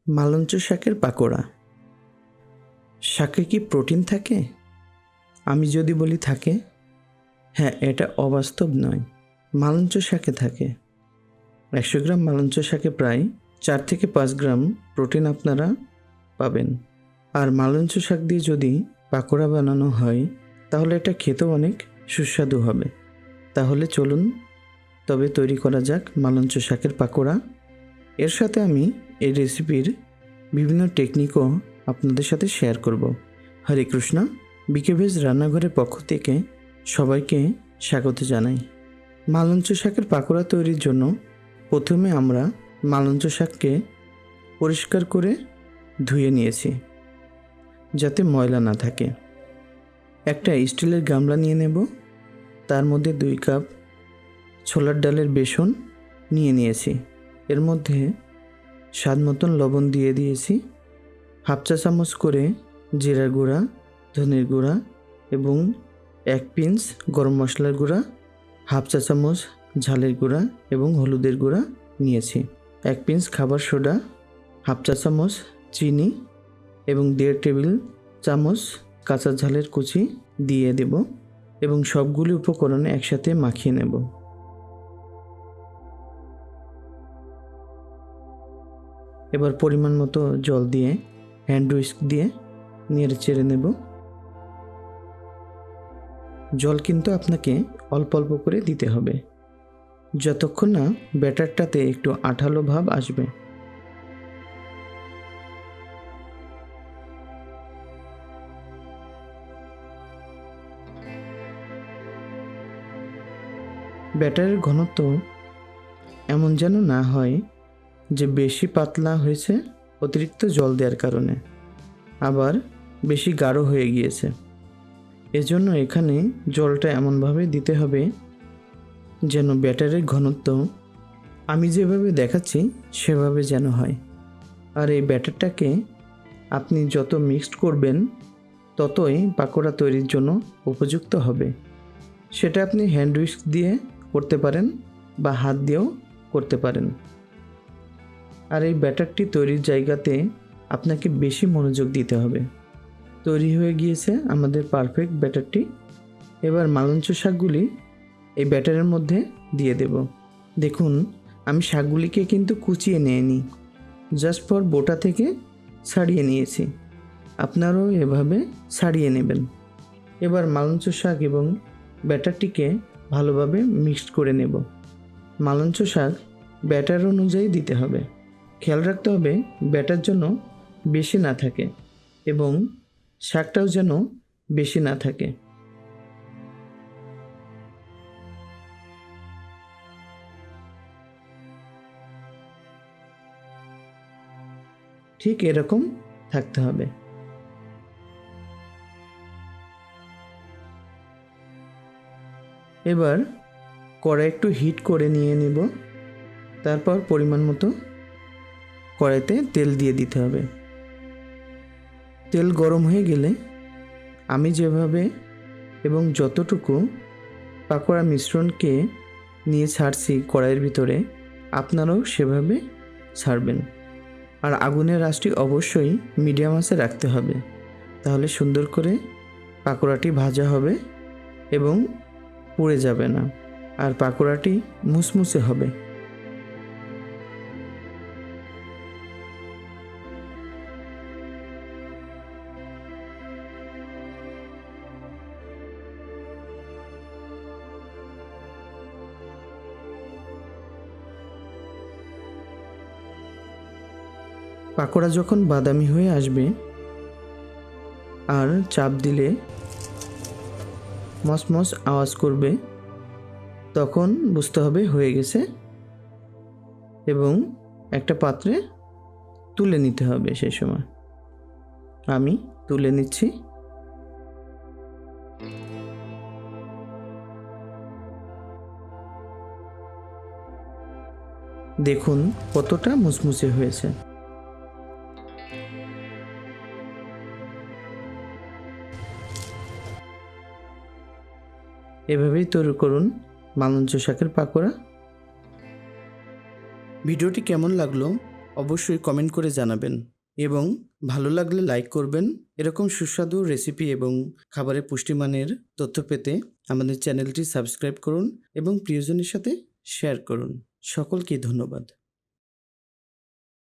মালঞ্চ শাকের পাকোড়া। শাকে কি প্রোটিন থাকে? আমি যদি বলি থাকে, হ্যাঁ, এটা অবাস্তব নয়। মালঞ্চ শাকে থাকে। 100 গ্রাম মালঞ্চ শাকে প্রায় 4 থেকে 5 গ্রাম প্রোটিন আপনারা পাবেন। আর মালঞ্চ শাক দিয়ে যদি পাকোড়া বানানো হয় তাহলে এটা খেতেও অনেক সুস্বাদু হবে। তাহলে চলুন তবে তৈরি করা যাক মালঞ্চ শাকের পাকোড়া। এর সাথে আমি এই রেসিপির বিভিন্ন টেকনিকও আপনাদের সাথে শেয়ার করব। হরে কৃষ্ণ, বিকেভেজ রান্নাঘরের পক্ষ থেকে সবাইকে স্বাগত জানাই। মালঞ্চ শাকের পাকোড়া তৈরির জন্য প্রথমে আমরা মালঞ্চ শাককে পরিষ্কার করে ধুয়ে নিয়েছি যাতে ময়লা না থাকে। একটা স্টিলের গামলা নিয়ে নেব, তার মধ্যে 2 কাপ ছোলার ডালের বেসন নিয়েছি। এর মধ্যে স্বাদ মতন লবণ দিয়ে দিয়েছি, 1/2 চা চামচ করে জিরার গুঁড়া, ধনের গুঁড়া এবং 1 পিঞ্চ গরম মশলার গুঁড়া, 1/2 চা চামচ ঝালের গুঁড়া এবং হলুদের গুঁড়া নিয়েছি, 1 পিঞ্চ খাবার সোডা, 1/2 চা চামচ চিনি এবং 1.5 টেবিল চামচ কাঁচা ঝালের কুচি দিয়ে দেব এবং সবগুলি উপকরণ একসাথে মাখিয়ে নেব। এবার পরিমাণ মতো জল দিয়ে হ্যান্ড হুইস্ক দিয়ে নেড়ে চেড়ে নেব। জল কিন্তু আপনাকে অল্প অল্প করে দিতে হবে, যতক্ষণ না ব্যাটারটাতে একটু আঠালো ভাব আসবে। ব্যাটারের ঘনত্ব এমন যেন না হয় যে বেশি পাতলা হয়েছে অতিরিক্ত জল দেওয়ার কারণে, আবার বেশি গাঢ় হয়ে গিয়েছে। এজন্য এখানে জলটা এমনভাবে দিতে হবে যেন ব্যাটারের ঘনত্ব আমি যেভাবে দেখাচ্ছি সেভাবে যেন হয়। আর এই ব্যাটারটাকে আপনি যত মিক্সড করবেন ততই পাকোড়া তৈরির জন্য উপযুক্ত হবে। সেটা আপনি হ্যান্ড হুইস্ক দিয়ে করতে পারেন বা হাত দিয়েও করতে পারেন। আর এই ব্যাটারটি তৈরির জায়গাতে আপনাকে বেশি মনোযোগ দিতে হবে। তৈরি হয়ে গিয়েছে আমাদের পারফেক্ট ব্যাটারটি। এবার মালঞ্চ শাকগুলি এই ব্যাটারের মধ্যে দিয়ে দেব। দেখুন, আমি শাকগুলিকে কিন্তু কুচিয়ে নিইনি, জাস্ট ফর বোটা থেকে ছাড়িয়ে নিয়েছি। আপনারাও এভাবে ছাড়িয়ে নেবেন। এবার মালঞ্চ শাক এবং ব্যাটারটিকে ভালোভাবে মিক্সড করে নেব। মালঞ্চ শাক ব্যাটার অনুযায়ী দিতে হবে। খেয়াল রাখতে হবে ব্যাটার যেন বেশি না থাকে এবং শাকটাও যেন বেশি না থাকে। ঠিক এরকম থাকতে হবে। এবার কড়াই একটু হিট করে নিয়ে নেব। তারপর পরিমাণ মতো কড়াইতে তেল দিয়ে দিতে হবে। তেল গরম হয়ে গেলে আমি যেভাবে এবং যতটুকু পাকোড়া মিশ্রণকে নিয়ে ছাড়ছি কড়াইয়ের ভিতরে, আপনারাও সেভাবে ছাড়বেন। আর আগুনের আঁচটি অবশ্যই মিডিয়াম আঁচে রাখতে হবে, তাহলে সুন্দর করে পাকোড়াটি ভাজা হবে এবং পুড়ে যাবে না, আর পাকোড়াটি মুসমুসে হবে। পাকোড়া যখন বাদামি হয়ে আসবে আর চাপ দিলে মসমস আওয়াজ করবে, তখন বুঝতে হবে হয়ে গেছে এবং একটা পাত্রে তুলে নিতে হবে। সেই সময় আমি তুলে নিচ্ছি। দেখুন কতটা মুচমুচে হয়েছে। এভাবেই তৈরি করুন মালঞ্চ শাকের পাকোড়া। ভিডিওটি কেমন লাগলো অবশ্যই কমেন্ট করে জানাবেন এবং ভালো লাগলে লাইক করবেন। এরকম সুস্বাদু রেসিপি এবং খাবারের পুষ্টিমানের তথ্য পেতে আমাদের চ্যানেলটি সাবস্ক্রাইব করুন এবং প্রিয়জনের সাথে শেয়ার করুন। সকলকে ধন্যবাদ।